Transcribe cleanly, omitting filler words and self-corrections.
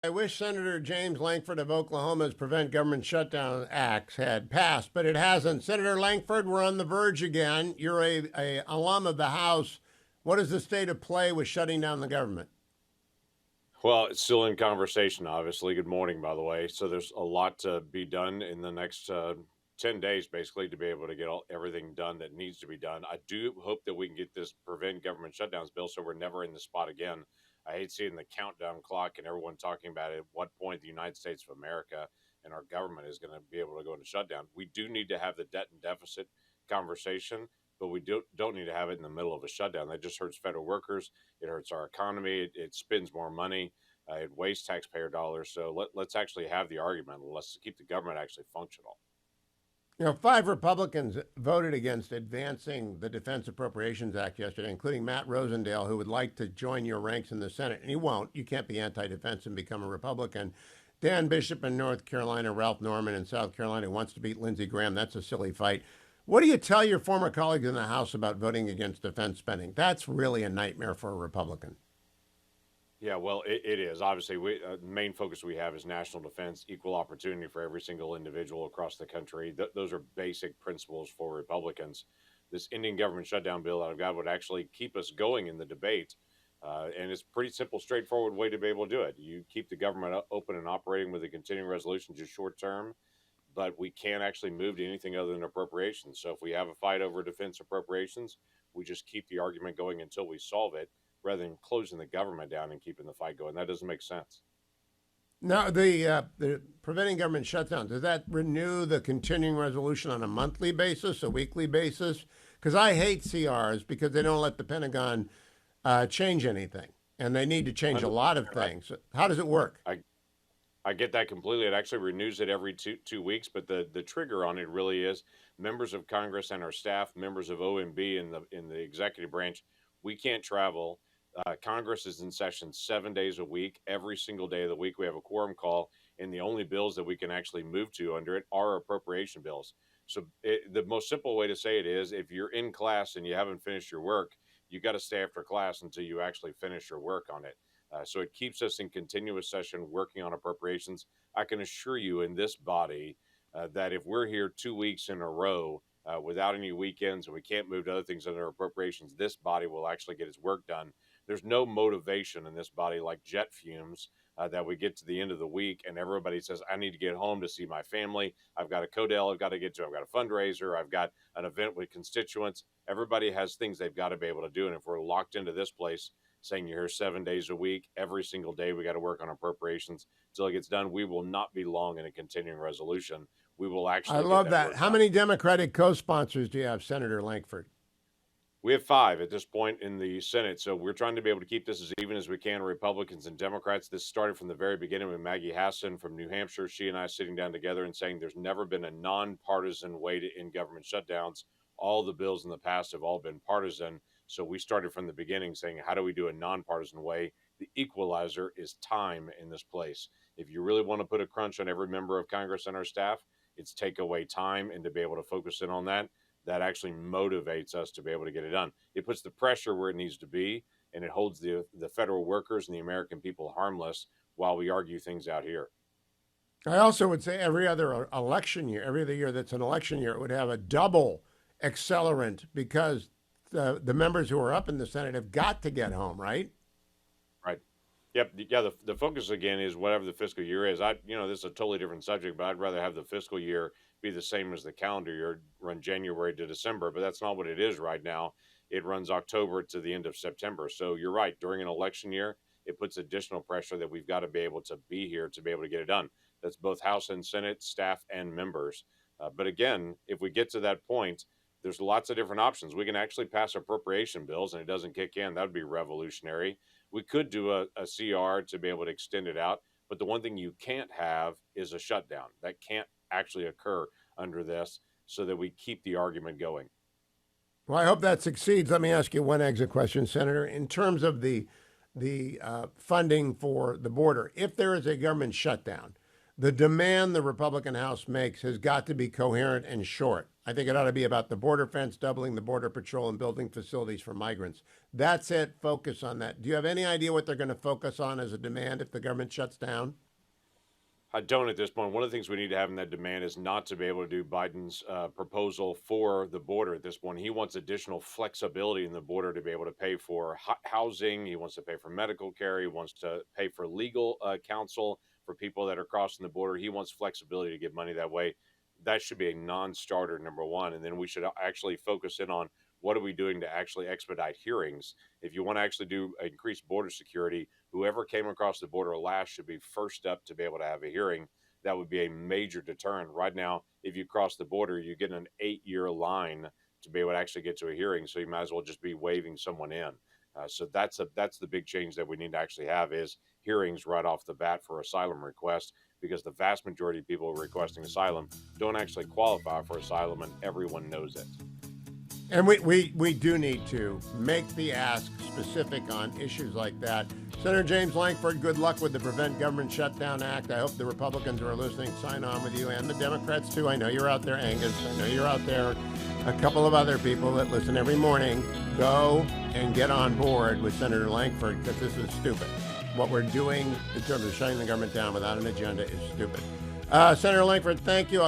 I wish Senator James Lankford of Oklahoma's Prevent Government Shutdown Act had passed, but it hasn't. Senator Lankford, we're on the verge again. You're a alum of the House. What is the state of play with shutting down the government? Well, it's still in conversation, obviously. Good morning, by the way. So there's a lot to be done in the next 10 days, basically, to be able to get everything done that needs to be done. I do hope that we can get this prevent government shutdowns bill so we're never in the spot again. I hate seeing the countdown clock and everyone talking about at what point the United States of America and our government is going to be able to go into shutdown. We do need to have the debt and deficit conversation, but we don't need to have it in the middle of a shutdown. That just hurts federal workers. It hurts our economy. It spends more money. It wastes taxpayer dollars. So let's actually have the argument. Let's keep the government actually functional. You know, 5 Republicans voted against advancing the Defense Appropriations Act yesterday, including Matt Rosendale, who would like to join your ranks in the Senate. And he won't. You can't be anti defense and become a Republican. Dan Bishop in North Carolina, Ralph Norman in South Carolina wants to beat Lindsey Graham. That's a silly fight. What do you tell your former colleagues in the House about voting against defense spending? That's really a nightmare for a Republican. Yeah, well, it is. Obviously, the main focus we have is national defense, equal opportunity for every single individual across the country. Those are basic principles for Republicans. This Indian government shutdown bill out of God would actually keep us going in the debate. And it's a pretty simple, straightforward way to be able to do it. You keep the government open and operating with a continuing resolution just short term, but we can't actually move to anything other than appropriations. So if we have a fight over defense appropriations, we just keep the argument going until we solve it rather than closing the government down and keeping the fight going. That doesn't make sense. Now, the preventing government shutdown, does that renew the continuing resolution on a monthly basis, a weekly basis? Because I hate CRs because they don't let the Pentagon change anything, and they need to change a lot of things. How does it work? I get that completely. It actually renews it every two weeks, but the trigger on it really is members of Congress and our staff, members of OMB in the executive branch. We can't travel. Congress is in session 7 days a week. Every single day of the week, we have a quorum call, and the only bills that we can actually move to under it are appropriation bills. So the most simple way to say it is, if you're in class and you haven't finished your work, you got to stay after class until you actually finish your work on it. So it keeps us in continuous session working on appropriations. I can assure you in this body that if we're here 2 weeks in a row without any weekends and we can't move to other things under appropriations, this body will actually get its work done. There's no motivation in this body like jet fumes that we get to the end of the week and everybody says, I need to get home to see my family. I've got a Codell I've got to get to. I've got a fundraiser. I've got an event with constituents. Everybody has things they've got to be able to do. And if we're locked into this place, saying you're here 7 days a week, every single day we got to work on appropriations until it gets done, we will not be long in a continuing resolution. We will I actually get love that that. work How done. many Democratic co-sponsors do you have, Senator Lankford? We have five at this point in the Senate, so we're trying to be able to keep this as even as we can, Republicans and Democrats. This started from the very beginning with Maggie Hassan from New Hampshire. She and I sitting down together and saying there's never been a nonpartisan way to end government shutdowns. All the bills in the past have all been partisan. So we started from the beginning saying, how do we do a nonpartisan way? The equalizer is time in this place. If you really want to put a crunch on every member of Congress and our staff, it's take away time and to be able to focus in on that. That actually motivates us to be able to get it done. It puts the pressure where it needs to be, and it holds the federal workers and the American people harmless while we argue things out here. I also would say every other election year, every other year that's an election year, it would have a double accelerant because the members who are up in the Senate have got to get home, right? Right. Yep. Yeah. The focus again is whatever the fiscal year is. This is a totally different subject, but I'd rather have the fiscal year be the same as the calendar year, run January to December, but that's not what it is right now. It runs October to the end of September. So you're right. During an election year, it puts additional pressure that we've got to be able to be here to be able to get it done. That's both House and Senate, staff and members. But again, if we get to that point, there's lots of different options. We can actually pass appropriation bills and it doesn't kick in. That would be revolutionary. We could do a CR to be able to extend it out. But the one thing you can't have is a shutdown. That can't actually occur under this so that we keep the argument going. Well, I hope that succeeds. Let me ask you one exit question, Senator. In terms of the funding for the border, if there is a government shutdown, The demand the Republican House makes has got to be coherent and short. I think it ought to be about the border fence, doubling the border patrol, and building facilities for migrants. That's it. Focus on that. Do you have any idea what they're going to focus on as a demand if the government shuts down? I don't at this point. One of the things we need to have in that demand is not to be able to do Biden's proposal for the border at this point. He wants additional flexibility in the border to be able to pay for housing. He wants to pay for medical care. He wants to pay for legal counsel for people that are crossing the border. He wants flexibility to get money that way. That should be a non-starter, number one. And then we should actually focus in on what are we doing to actually expedite hearings. If you want to actually do increased border security, whoever came across the border last should be first up to be able to have a hearing. That would be a major deterrent. Right now, if you cross the border, you get an 8-year line to be able to actually get to a hearing. So you might as well just be waving someone in. So that's the big change that we need to actually have is hearings right off the bat for asylum requests, because the vast majority of people requesting asylum don't actually qualify for asylum, and everyone knows it. And we do need to make the ask specific on issues like that. Senator James Lankford, good luck with the Prevent Government Shutdown Act. I hope the Republicans who are listening sign on with you, and the Democrats too. I know you're out there, Angus. I know you're out there. A couple of other people that listen every morning. Go and get on board with Senator Lankford, because this is stupid. What we're doing in terms of shutting the government down without an agenda is stupid. Senator Lankford, thank you.